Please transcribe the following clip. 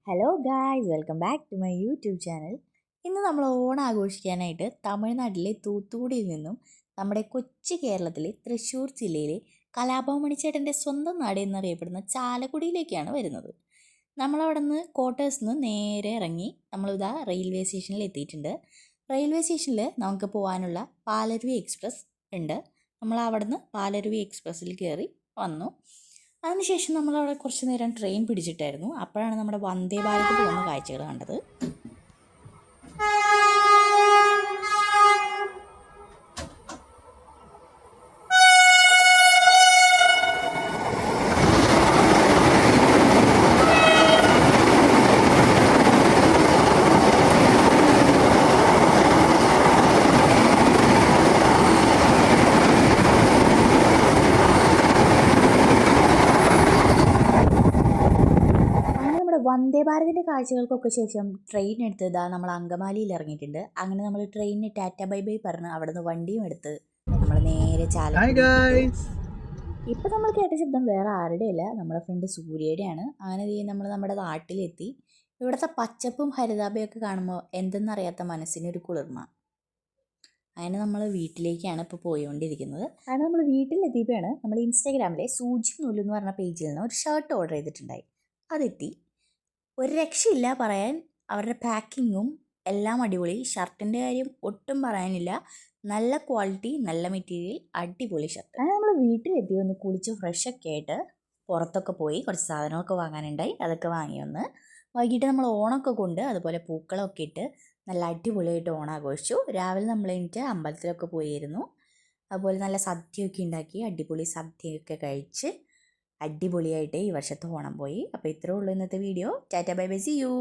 Hello guys, welcome back to my YouTube channel. ഇന്ന് നമ്മൾ ഓണം ആഘോഷിക്കാനായിട്ട് തമിഴ്നാട്ടിലെ തൂത്തുക്കുടിയിൽ നിന്നും നമ്മുടെ കൊച്ചു കേരളത്തിലെ തൃശ്ശൂർ ജില്ലയിലെ കലാഭവൻ മണിച്ചേട്ടൻ്റെ സ്വന്തം നാട് എന്നറിയപ്പെടുന്ന ചാലക്കുടിയിലേക്കാണ് വരുന്നത്. നമ്മളവിടെ നിന്ന് ക്വാർട്ടേഴ്സിൽ നിന്ന് നേരെ ഇറങ്ങി നമ്മളിതാ റെയിൽവേ സ്റ്റേഷനിൽ എത്തിയിട്ടുണ്ട്. റെയിൽവേ സ്റ്റേഷനിൽ നമുക്ക് പോകാനുള്ള പാലരുവി എക്സ്പ്രസ് ഉണ്ട്. നമ്മൾ അവിടെ നിന്ന് പാലരുവി എക്സ്പ്രസ്സിൽ കയറി വന്നു. അതിനുശേഷം നമ്മളവിടെ കുറച്ച് നേരം ട്രെയിൻ പിടിച്ചിട്ടായിരുന്നു. അപ്പോഴാണ് നമ്മുടെ വന്ദേ ഭാരത് പോകുന്ന കാഴ്ചകൾ കണ്ടത്. വന്ദേ ഭാരതിൻ്റെ കാഴ്ചകൾക്കൊക്കെ ശേഷം ട്രെയിൻ എടുത്ത് ഇതാ നമ്മൾ അങ്കമാലിയിൽ ഇറങ്ങിയിട്ടുണ്ട്. അങ്ങനെ നമ്മൾ ട്രെയിനിന് ടാറ്റ ബൈ ബൈ പറഞ്ഞ് അവിടെ നിന്ന് വണ്ടിയും എടുത്ത് നമ്മൾ നേരെ ചാലക്കുടി. ഇപ്പം നമ്മൾ കേട്ട ശബ്ദം വേറെ ആരുടെയല്ല, നമ്മുടെ ഫ്രണ്ട് സൂര്യയുടെയാണ്. അങ്ങനെ നമ്മൾ നമ്മുടെ നാട്ടിലെത്തി. ഇവിടുത്തെ പച്ചപ്പും ഹരിതാഭയൊക്കെ കാണുമ്പോൾ എന്തെന്നറിയാത്ത മനസ്സിനൊരു കുളിർമ. അങ്ങനെ നമ്മൾ വീട്ടിലേക്കാണ് ഇപ്പോൾ പോയിക്കൊണ്ടിരിക്കുന്നത്. അങ്ങനെ നമ്മൾ വീട്ടിലെത്തിയപ്പോഴാണ് നമ്മൾ ഇൻസ്റ്റാഗ്രാമിലെ സൂചി നൂലെന്ന് പറഞ്ഞ പേജിൽ നിന്ന് ഒരു ഷർട്ട് ഓർഡർ ചെയ്തിട്ടുണ്ടായി. അതെത്തി. ഒരു രക്ഷയില്ല പറയാൻ. അവരുടെ പാക്കിങ്ങും എല്ലാം അടിപൊളി. ഷർട്ടിൻ്റെ കാര്യം ഒട്ടും പറയാനില്ല. നല്ല ക്വാളിറ്റി, നല്ല മെറ്റീരിയൽ, അടിപൊളി ഷർട്ട്. അങ്ങനെ നമ്മൾ വീട്ടിലെത്തി ഒന്ന് കുളിച്ച് ഫ്രഷൊക്കെ ആയിട്ട് പുറത്തൊക്കെ പോയി കുറച്ച് സാധനമൊക്കെ വാങ്ങാനുണ്ടായി. അതൊക്കെ വാങ്ങി വന്ന് വൈകിട്ട് നമ്മൾ ഓണമൊക്കെ കൊണ്ട് അതുപോലെ പൂക്കളമൊക്കെ ഇട്ട് നല്ല അടിപൊളിയായിട്ട് ഓണം ആഘോഷിച്ചു. രാവിലെ നമ്മൾ എണീറ്റ് അമ്പലത്തിലൊക്കെ പോയിരുന്നു. അതുപോലെ നല്ല സദ്യയൊക്കെ ഉണ്ടാക്കി അടിപൊളി സദ്യയൊക്കെ കഴിച്ച് അടിപൊളിയായിട്ട് ഈ വർഷത്തെ ഓണം പോയി. അപ്പോൾ ഇത്രേ ഉള്ളൂ ഇന്നത്തെ വീഡിയോ. ടാറ്റ ബൈ ബൈ, സീ യു.